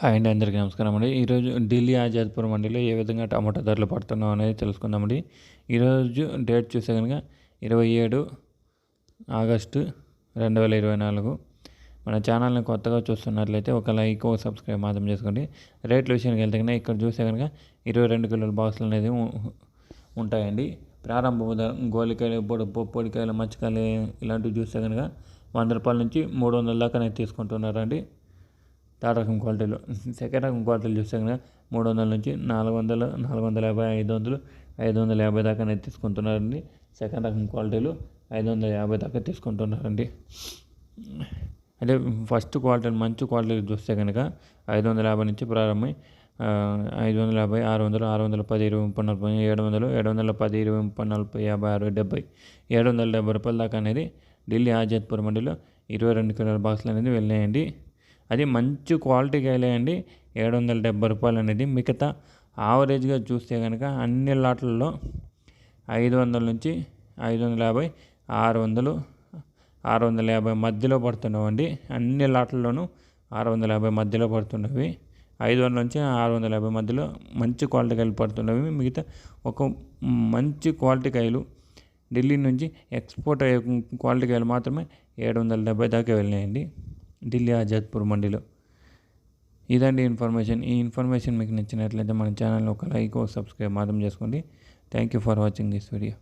Hi అండి, అందరికీ నమస్కారం అండి. ఈరోజు ఢిల్లీ ఆజాద్పూర్ మండీలో ఏ విధంగా టమాటా ధరలు పడుతున్నాం అనేది తెలుసుకుందామండి. ఈరోజు డేట్ చూస్తే కనుక 27 ఆగస్టు 2024. మన ఛానల్ని కొత్తగా చూస్తున్నట్లయితే ఒక లైక్, ఒక సబ్స్క్రైబ్ మాత్రం చేసుకోండి. రేట్ల విషయానికి వెళ్తే కనుక ఇక్కడ చూస్తే కనుక 22 కిలోల బాక్సులు అనేది ఉంటాయండి. ప్రారంభ గోలికాయలు, పొడికాయలు, మచ్చకాయలు ఇలాంటివి చూస్తే కనుక 100 రూపాయల నుంచి 300 దాకా అనేది తీసుకుంటున్నారండి. థర్డ్ రకం క్వాలిటీలో. సెకండ్ రకం క్వాలిటీలు చూస్తే కనుక 300 నుంచి 400, 450, 500, 550 దాకా అనేది తీసుకుంటున్నారండి. సెకండ్ రకం క్వాలిటీలు 550 దాకా తీసుకుంటున్నారండి. అంటే ఫస్ట్ క్వాలిటీ మంచి క్వాలిటీ చూస్తే కనుక 550 నుంచి ప్రారంభమై 550, 600, 610, 20, 30, 40, 700, 710, 20, 30, 40, 50, 60, 70, 770 రూపాయల దాకా అనేది ఢిల్లీ ఆజాద్పూర్ మండీలో 22 కిలోల బాక్సులు అనేది వెళ్ళాయండి. అది మంచి క్వాలిటీ కాయలే అండి. 770 రూపాయలు అనేది. మిగతా యావరేజ్గా చూస్తే కనుక అన్ని లాట్లలో 500 నుంచి 550, 600, 650 మధ్యలో పడుతున్నామండి. అన్ని లాట్లలోనూ 650 మధ్యలో పడుతున్నవి. 500 నుంచి 650 మధ్యలో మంచి క్వాలిటీ కాయలు పడుతున్నవి. మిగతా ఒక మంచి క్వాలిటీ కాయలు ఢిల్లీ నుంచి ఎక్స్పోర్ట్ అయ్యే క్వాలిటీ కాయలు మాత్రమే 770 దాకా వెళ్ళినాయండి ఢిల్లీ ఆజాద్పూర్ మండీలో. ఇదండి ఇన్ఫర్మేషన్. ఈ ఇన్ఫర్మేషన్ మీకు నచ్చినట్లయితే మన ఛానల్ ఒక లైక్, ఒక సబ్స్క్రైబ్ మాత్రం చేసుకోండి. Thank you for watching this video.